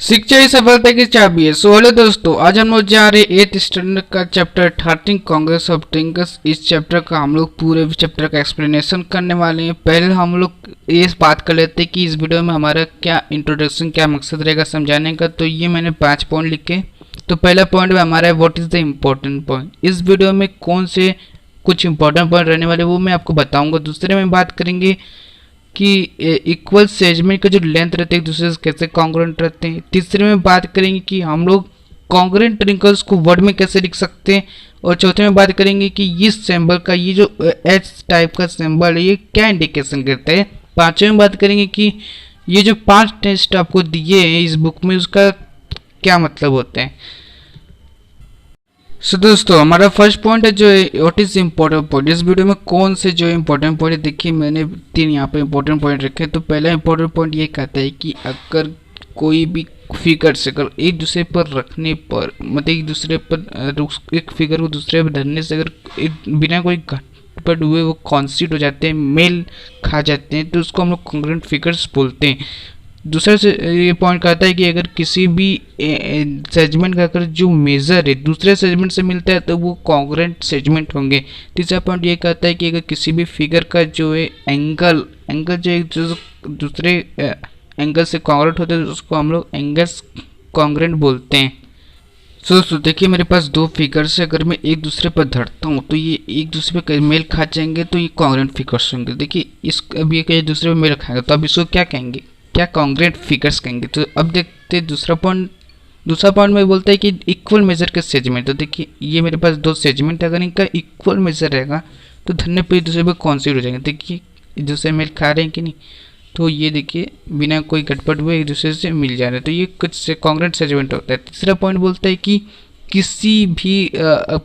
शिक्षा ही सफलता की चाबी है। सो हेलो दोस्तों, आज हम लोग जा रहे हैं 8th स्टैंडर्ड का चैप्टर 13 कांग्रेस ऑफ टिंकर्स। इस चैप्टर का हम लोग पूरे चैप्टर का एक्सप्लेनेशन करने वाले हैं। पहले हम लोग ये बात कर लेते हैं कि इस वीडियो में हमारा क्या इंट्रोडक्शन, क्या मकसद रहेगा समझाने का। तो ये मैंने 5 पॉइंट लिखे। तो पहला पॉइंट में हमारा है what is the important point. इस वीडियो में कौन से कुछ इंपॉर्टेंट पॉइंट रहने वाले वो मैं आपको बताऊँगा। दूसरे में बात करेंगे कि इक्वल सेगमेंट का जो लेंथ रहते हैं एक दूसरे से कैसे कॉन्ग्रुएंट रहते हैं। तीसरे में बात करेंगे कि हम लोग कॉन्ग्रुएंट ट्रिंकल्स को वर्ड में कैसे लिख सकते हैं। और चौथे में बात करेंगे कि इस सिंबल का ये जो एच टाइप का सिंबल है ये क्या इंडिकेशन करता है। पांचवें में बात करेंगे कि ये जो 5 टेस्ट आपको दिए हैं इस बुक में उसका क्या मतलब होते हैं। सो दोस्तों, हमारा फर्स्ट पॉइंट है जो व्हाट इज इम्पोर्टेंट पॉइंट। इस वीडियो में कौन से जो इम्पोर्टेंट पॉइंट है, देखिए मैंने 3 यहाँ पे इम्पोर्टेंट पॉइंट रखे। तो पहला इम्पोर्टेंट पॉइंट ये कहता है कि अगर कोई भी फिगर से अगर एक दूसरे पर रखने पर मतलब एक दूसरे पर एक फिगर को दूसरे पर धरने से अगर बिना कोई घटपट हुए वो कॉन्स्टिट्यूट हो जाते हैं, मेल खा जाते हैं, तो उसको हम लोग कॉन्ग्रुएंट फिगर्स बोलते हैं। दूसरा से ये पॉइंट कहता है कि अगर किसी भी सेगमेंट का अगर जो मेज़र है दूसरे सेगमेंट से मिलता है तो वो कॉन्ग्रुएंट सेगमेंट होंगे। तीसरा पॉइंट ये कहता है कि अगर किसी भी फिगर का जो है एंगल जो एक दूसरे एंगल से कॉन्ग्रुएंट होता है तो उसको हम लोग एंगल्स कॉन्ग्रुएंट बोलते हैं। दोस्तों देखिए मेरे पास 2 फिगर्स है, अगर मैं एक दूसरे पर धरता हूँ तो ये एक दूसरे पर मेल खा जाएंगे तो ये कॉन्ग्रुएंट फिगर्स होंगे। देखिए इस अभी एक दूसरे पर मेल खाएंगे तो अब इसको क्या कहेंगे, क्या कॉन्ग्रुएंट फिगर्स कहेंगे। तो अब देखते हैं दूसरा पॉइंट में बोलता है कि इक्वल मेजर के सेगमेंट। तो देखिए ये मेरे पास 2 सेगमेंट है, अगर इनका इक्वल मेजर रहेगा तो धरने पर एक दूसरे पर कॉन्स्टिट्यूट हो जाएंगे। देखिए एक दूसरे मेल खा रहे हैं कि नहीं, तो ये देखिए बिना कोई गटपट हुए एक दूसरे से मिल जा रहे हैं, तो ये कुछ से कॉन्ग्रुएंट सेगमेंट होता है। तीसरा पॉइंट बोलता है कि किसी भी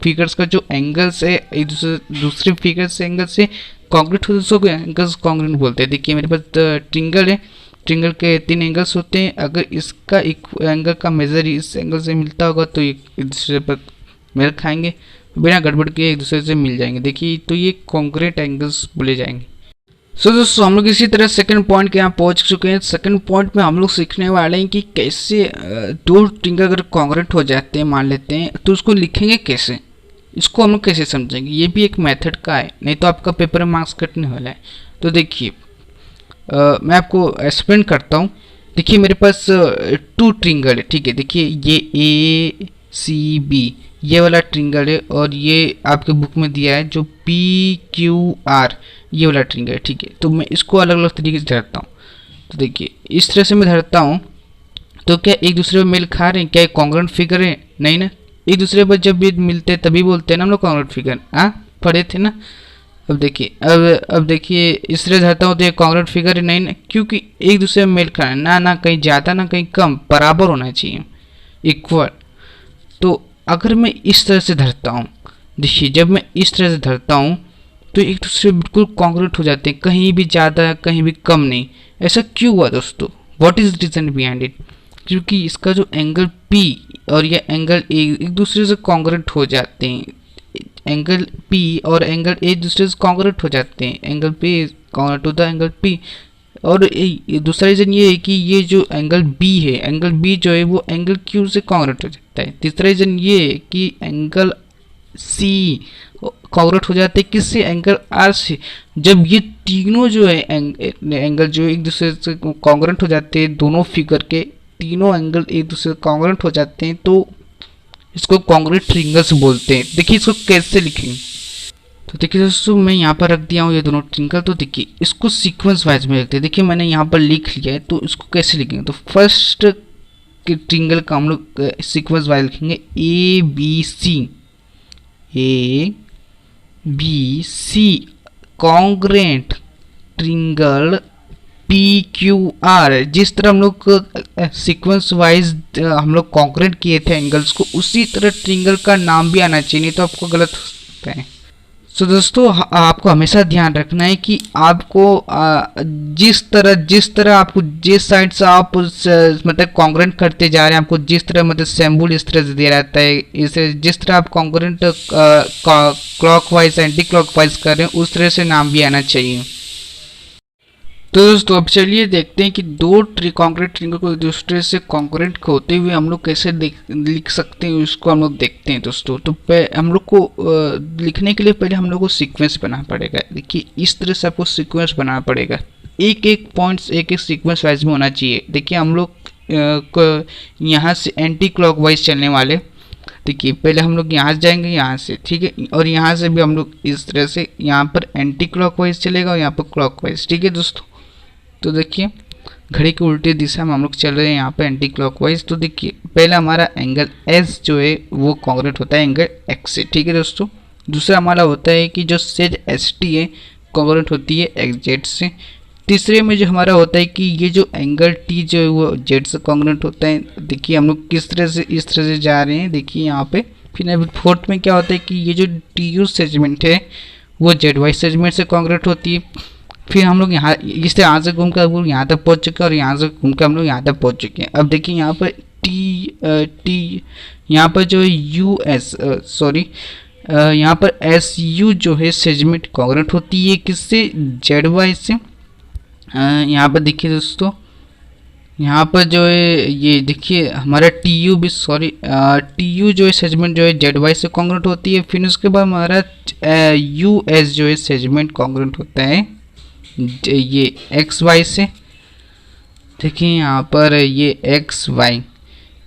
फिगर्स का जो एंगल्स है एक दूसरे फिगर से एंगल से कॉन्ग्रुएंट होते हैं उसको एंगल्स कॉन्ग्रुएंट बोलते हैं। देखिए मेरे पास ट्रिंगल है, ट्रिंगल के 3 एंगल्स होते हैं, अगर इसका एंगल का मेजर इस एंगल से मिलता होगा तो एक दूसरे पर मेल खाएंगे, बिना गड़बड़ के एक दूसरे से मिल जाएंगे। देखिए तो ये कॉन्ग्रुएंट एंगल्स बोले जाएंगे। सो दोस्तों हम लोग इसी तरह सेकंड पॉइंट के यहाँ पहुँच चुके हैं। सेकंड पॉइंट में हम लोग सीखने वाले हैं कि कैसे 2 ट्रिंगल अगर कॉन्ग्रुएंट हो जाते हैं मान लेते हैं तो उसको लिखेंगे कैसे, इसको हम लोग कैसे समझेंगे। ये भी एक मेथड का है, नहीं तो आपका पेपर में मार्क्स कटने वाला है। तो देखिए मैं आपको एक्सप्लेन करता हूँ। देखिए मेरे पास 2 ट्रिंगल है, ठीक है। देखिए ये ACB ये वाला ट्रिंगल है और ये आपके बुक में दिया है जो PQR ये वाला ट्रिंगल है, ठीक है। तो मैं इसको अलग अलग तरीके से धरता हूँ। तो देखिए इस तरह से मैं धरता हूँ तो क्या एक दूसरे में मेल खा रहे हैं, क्या एक कॉन्ग्रुएंट फिगर है, नहीं ना। एक दूसरे पर जब भी मिलते हैं तभी बोलते हैं ना हम लोग कॉन्ग्रुएंट फिगर, हाँ पढ़े थे ना। अब देखिए इस तरह धरता हूँ तो ये कॉन्ग्रुएंट फिगर है, नहीं ना, क्योंकि एक दूसरे में मेल खा रहे हैं, ना कहीं ज़्यादा ना कहीं कम, बराबर होना चाहिए, इक्वल। तो अगर मैं इस तरह से धरता हूँ, देखिए जब मैं इस तरह से धरता हूँ तो एक दूसरे बिल्कुल कॉन्ग्रुएंट हो जाते हैं, कहीं भी ज़्यादा कहीं भी कम नहीं। ऐसा क्यों हुआ दोस्तों, what is reason behind it. क्योंकि इसका जो एंगल P और ये एंगल A एक दूसरे से कॉन्ग्रुएंट हो जाते हैं। एंगल P और एंगल A एक दूसरे से कॉन्ग्रुएंट हो जाते हैं, angle P congruent to the angle P। और दूसरा रीज़न ये है कि ये जो एंगल B है, एंगल B जो है वो एंगल Q से कॉन्ग्रुएंट हो जाता है। तीसरा रीज़न ये है कि एंगल C कॉन्ग्रुएंट हो जाते हैं किससे, एंगल R से। जब ये तीनों जो है एंगल जो एक दूसरे से कॉन्ग्रुएंट हो जाते हैं, दोनों फिगर के तीनों एंगल एक दूसरे से कॉन्ग्रुएंट हो जाते हैं तो इसको कॉन्ग्रुएंट ट्रिंगल्स बोलते हैं। देखिए इसको कैसे लिखेंगे। तो देखिए दोस्तों मैं यहाँ पर रख दिया हूँ ये दोनों ट्रिंगल। तो देखिए इसको सीक्वेंस वाइज में रखते हैं। देखिए मैंने यहाँ पर लिख लिया है, तो इसको कैसे लिखेंगे। तो फर्स्ट के ट्रिंगल का हम लोग सीक्वेंस वाइज लिखेंगे ABC कॉन्ग्रुएंट ट्रिंगल PQR। जिस तरह हम लोग सीक्वेंस वाइज हम लोग कॉन्ग्रुएंट किए थे एंगल्स को, उसी तरह ट्रिंगल का नाम भी आना चाहिए, नहीं तो आपको गलत हो सकता है। सो दोस्तों आपको हमेशा ध्यान रखना है कि आपको जिस तरह आपको जिस साइड से आप मतलब कॉन्ग्रुएंट करते जा रहे हैं, आपको जिस तरह मतलब सिंबल इस तरह से दिया रहता है, इसे जिस तरह आप कॉन्ग्रुएंट क्लॉकवाइज एंटी क्लॉकवाइज कर रहे हैं उस तरह से नाम भी आना चाहिए। तो दोस्तों अब चलिए देखते हैं कि दो कॉन्क्रीट ट्रिंगल को एक दूसरे से कॉन्क्रेंट होते हुए हम लोग कैसे लिख सकते हैं, उसको हम लोग देखते हैं दोस्तों। तो हम लोग को लिखने के लिए पहले हम लोग को सीक्वेंस बनाना पड़ेगा। देखिए इस तरह से आपको सीक्वेंस बनाना पड़ेगा, एक एक पॉइंट्स एक एक सीक्वेंस वाइज में होना चाहिए। देखिए हम लोग यहाँ से एंटी क्लॉकवाइज चलने वाले। देखिए पहले हम लोग यहाँ से जाएंगे, यहाँ से, ठीक है, और यहाँ से भी हम लोग इस तरह से यहाँ पर एंटी क्लॉकवाइज चलेगा और यहाँ पर क्लॉकवाइज, ठीक है दोस्तों। तो देखिए घड़ी की उल्टी दिशा में हम लोग चल रहे हैं यहाँ पे एंटी क्लॉकवाइज। तो देखिए पहला हमारा एंगल एस जो है वो कॉन्ग्रेंट होता है एंगल एक्स से, ठीक है दोस्तों। दूसरा हमारा होता है कि जो सेज एस टी है कॉन्ग्रेंट होती है एक्स जेड से। तीसरे में जो हमारा होता है कि ये जो एंगल टी जो है वो जेड से कॉन्ग्रेंट होता है। देखिए हम लोग किस तरह से इस तरह से जा रहे हैं, देखिए यहाँ पे। फिर अभी फोर्थ में क्या होता है कि ये जो टी यू सेगमेंट है वो जेड वाई सेगमेंट से कॉन्ग्रेंट होती है। फिर हम लोग यहाँ इस तरह यहाँ से घूम कर यहाँ तक पहुँच चुके हैं और यहाँ से घूम कर हम लोग यहाँ तक पहुँच चुके हैं। अब देखिए यहाँ पर टी यहाँ पर जो है यू एस सॉरी यहाँ पर एस यू जो है सेगमेंट कॉन्ग्रेंट होती है किससे, जेड वाई से। यहाँ पर देखिए दोस्तों, यहाँ पर जो है ये देखिए हमारा टी यू भी टी यू जो है सेगमेंट जो है जेड वाई से कॉन्ग्रेंट होती है। फिर उसके बाद हमारा यू एस जो है सेगमेंट कॉन्ग्रेंट होता है ये एक्स वाई से। देखिए यहाँ पर ये एक्स वाई,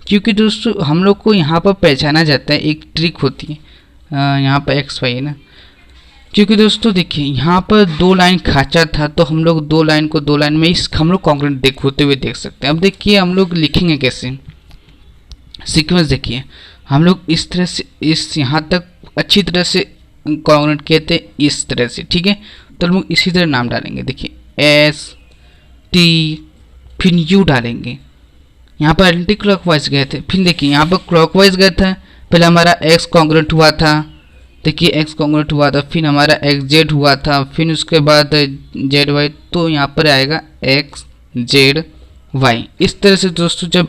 क्योंकि दोस्तों हम लोग को यहाँ पर पहचाना जाता है, एक ट्रिक होती है यहाँ पर एक्स वाई है ना, क्योंकि दोस्तों देखिए यहाँ पर दो लाइन खाचा था तो हम लोग दो लाइन को दो लाइन में इस हम लोग कॉन्ग्रेंट होते हुए देख सकते हैं। अब देखिए हम लोग लिखेंगे कैसे सीक्वेंस। देखिए हम लोग इस तरह से इस यहाँ तक अच्छी तरह से कॉन्ग्रेंट किए थे इस तरह से, ठीक है। तो हम लोग इसी तरह नाम डालेंगे। देखिए एस टी फिर यू डालेंगे। यहाँ पर एंटी क्लॉकवाइज गए थे, फिर देखिए यहाँ पर क्लॉकवाइज गए थे। पहले हमारा एक्स कॉन्ग्रेंट हुआ था, देखिए एक्स कॉन्ग्रेंट हुआ था, फिर हमारा एक्स जेड हुआ था, फिर उसके बाद जेड वाई। तो यहाँ पर आएगा एक्स जेड वाई। इस तरह से दोस्तों जब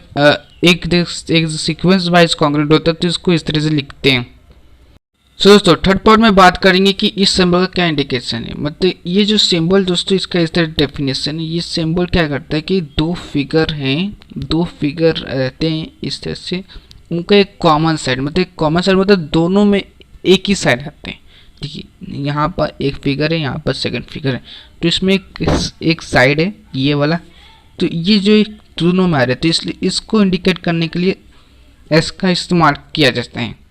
एक सीक्वेंस वाइज कॉन्ग्रेंट होता है तो इसको इस तरह से लिखते हैं। सो दोस्तों थर्ड पार्ट में बात करेंगे कि इस सिंबल का क्या इंडिकेशन है। मतलब ये जो सिंबल दोस्तों इसका इस तरह डेफिनेशन है। ये सिंबल क्या करता है कि दो फिगर हैं, दो फिगर रहते हैं इस तरह से, उनका एक कॉमन साइड मतलब दोनों में एक ही साइड रहते हैं। देखिए यहाँ पर एक फिगर है, यहाँ पर सेकंड फिगर है, तो इसमें एक साइड है ये वाला। तो ये जो दोनों में आ रहे थे इसलिए इसको इंडिकेट करने के लिए एस का इस्तेमाल किया जाता है।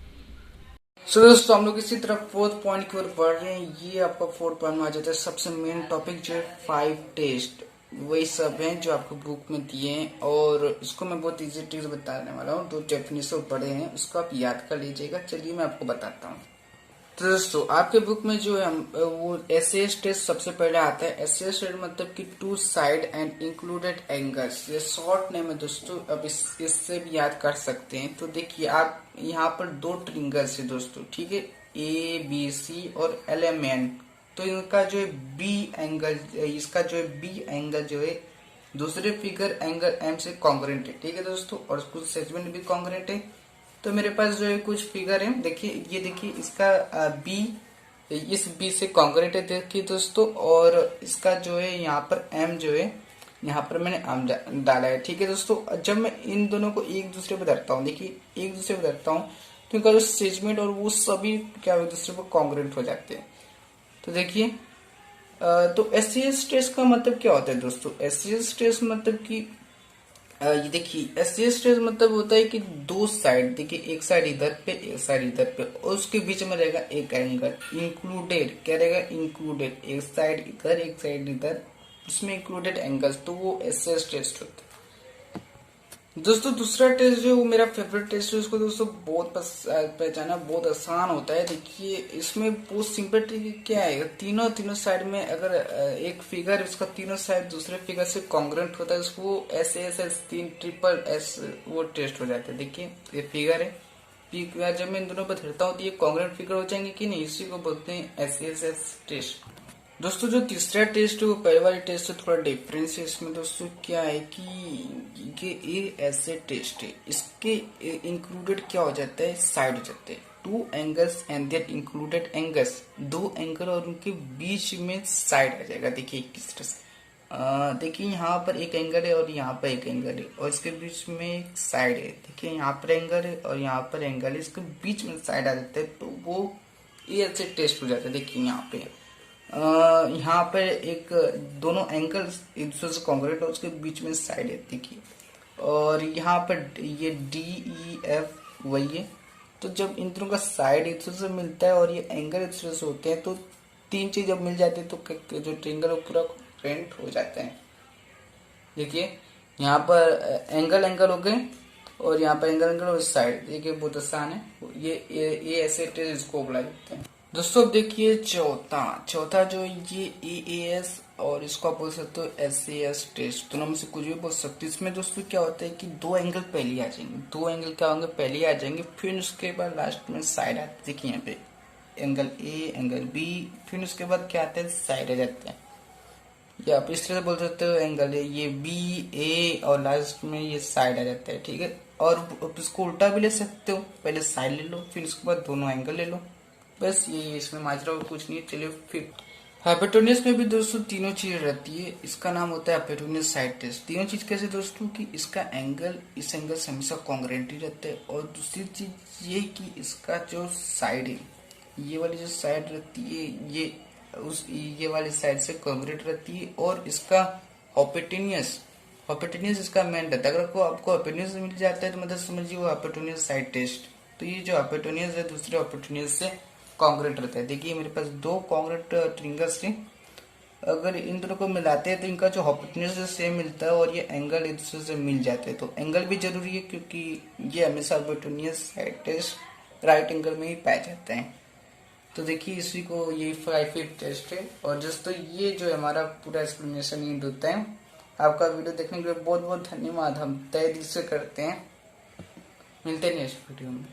सो दोस्तों हम लोग इसी तरह फोर्थ पॉइंट की ओर बढ़ रहे हैं। ये आपका फोर्थ पॉइंट में आ जाता है सबसे मेन टॉपिक जो है 5 टेस्ट। वही सब हैं जो आपको बुक में दिए हैं और इसको मैं बहुत इजी ट्रिक्स बताने वाला हूँ। दो डेफिनेशन पढ़े हैं उसको आप याद कर लीजिएगा। चलिए मैं आपको बताता हूँ। तो दोस्तों आपके बुक में जो है वो एसएस टेस्ट सबसे पहले आता है। एसएस टेस्ट मतलब कि two side and included angles, ये शॉर्ट नेम है दोस्तों। अब इससे भी याद कर सकते हैं। तो देखिए आप यहाँ पर दो ट्रिंगल्स है दोस्तों, ठीक है, ए बी सी और एल एम एन। तो इनका जो है बी एंगल, इसका जो है बी एंगल जो है दूसरे फिगर एंगल एम से कॉन्ग्रेंट है, ठीक है दोस्तों, और कुछ सेगमेंट भी कॉन्ग्रेंट है। तो मेरे पास जो है कुछ फिगर है, देखिए ये देखिए इसका बी इस बी से कॉन्ग्रेंट है देखिए दोस्तों, और इसका जो है यहाँ पर एम जो है यहाँ पर मैंने एम डाला है, ठीक है दोस्तों। जब मैं इन दोनों को एक दूसरे पर धरता हूँ, देखिए एक दूसरे पर धरता हूँ तो इनका जो सेगमेंट और वो सभी क्या एक दूसरे पर कॉन्ग्रेंट हो जाते हैं। तो देखिए तो एससीएस टेस्ट का मतलब क्या होता है दोस्तों। एससीएस टेस्ट मतलब कि ये देखिए एससीएस टेस्ट मतलब होता है कि दो साइड, देखिए एक साइड इधर पे एक साइड इधर पे और उसके बीच में रहेगा एक एंगल इंक्लूडेड। क्या रहेगा इंक्लूडेड, एक साइड इधर एक साइड इधर, उसमें इंक्लूडेड एंगल्स, तो वो एससीएस टेस्ट होता है दोस्तों। दूसरा टेस्ट जो वो मेरा फेवरेट टेस्ट है, उसको दोस्तों बहुत पहचाना बहुत आसान होता है। देखिए इसमें बहुत सिंपल ट्रिक क्या है, तीनों साइड में अगर एक फिगर उसका तीनों साइड दूसरे फिगर से कॉन्ग्रेंट होता है उसको S S S 3 triple S वो टेस्ट हो जाता है। देखिए ये फिगर है, फिगर जब मैं इन दोनों पर धरता हूँ तो ये कॉन्ग्रेंट फिगर हो जाएंगे कि नहीं, इसी को बोलते हैं एस एस एस टेस्ट। दोस्तों जो तीसरा टेस्ट है वो पहले वाले टेस्ट से थोड़ा डिफरेंस है। इसमें दोस्तों क्या है कि ये ऐसे टेस्ट है, इसके इंक्लूडेड क्या हो जाता है, साइड हो जाते हैं। Two angles and their included angles, दो एंगल और उनके बीच में साइड आ जाएगा। देखिए किस तरह से देखिए यहाँ पर एक एंगल है और यहाँ पर एक एंगल है और इसके बीच में एक साइड है। देखिए यहाँ पर एंगल है और यहाँ पर एंगल है, इसके बीच में साइड आ जाता है तो वो ये ऐसे टेस्ट हो जाता है। देखिए यहाँ पे यहाँ पर एक दोनों एंगल्स एक दूसरे से कॉन्ग्रुएंट और उसके बीच में साइड है। देखिए और यहाँ पर ये डी ई एफ वही है। तो जब इन दोनों का साइड एक दूसरे से मिलता है और ये एंगल एक दूसरे से होते हैं तो तीन चीज जब मिल जाती है तो जो ट्रिंगल है वो पूरा कॉन्ग्रुएंट हो जाता है। देखिए यहाँ पर एंगल एंगल हो गए और यहाँ पर एंगल एंगल और साइड, देखिए बहुत आसान है। ये ऐसे टेस्ट इसको बुला जाते हैं। दोस्तों अब देखिए चौथा चौथा जो ये ए एस और इसको आप बोल सकते हो एस ए एस टेस्ट, दोनों में से कुछ भी बोल सकते हो। इसमें दोस्तों क्या होता है कि दो एंगल पहले आ जाएंगे, दो एंगल क्या होंगे पहले आ जाएंगे, फिर उसके बाद लास्ट में साइड आते हैं। देखिए यहाँ पे एंगल ए एंगल बी, फिर उसके बाद क्या आता है साइड आ जाते हैं। या आप इस तरह से बोल सकते हो एंगल है ये बी ए और लास्ट में ये साइड आ जाता है। ठीक है, और आप इसको उल्टा भी ले सकते हो, पहले साइड ले लो फिर उसके बाद दोनों एंगल ले लो। बस ये इसमें माजरा और कुछ नहीं है। चलिए फिर हाइपोटेन्यूज में भी दोस्तों तीनों चीज रहती है। इसका नाम होता है हाइपोटेन्यूज साइड टेस्ट। तीनों चीज कैसे दोस्तों कि इसका एंगल इस एंगल से हमेशा कॉन्ग्रुएंट ही रहता है और दूसरी चीज ये कि इसका जो साइड है ये वाली जो साइड रहती है ये वाली साइड से कॉन्ग्रुएंट रहती है और इसका हाइपोटेन्यूज हाइपोटेन्यूज इसका मेन रहता है। अगर आपको हाइपोटेन्यूज मिल जाता है तो मतलब समझिए वो हाइपोटेन्यूज साइड टेस्ट। तो ये जो हाइपोटेन्यूज है दूसरे हाइपोटेन्यूज से कॉन्ग्रुएंट रहता है। देखिए मेरे पास दो कॉन्ग्रुएंट ट्रिंगल्स थे, अगर इन दोनों को मिलाते हैं तो इनका जो हाइपोटेन्यूज सेम मिलता है और ये एंगल एक दूसरे से मिल जाते हैं। तो एंगल भी जरूरी है क्योंकि ये हमेशा hypotenuse side test right angle में ही पाए जाते हैं। तो देखिए इसी को यही 5 टेस्ट है। और दोस्तों ये जो हमारा पूरा एक्सप्लेनेशन ये होता है। आपका वीडियो देखने के लिए बहुत बहुत धन्यवाद, हम तहे दिल से करते हैं। मिलते हैं नेक्स्ट वीडियो में।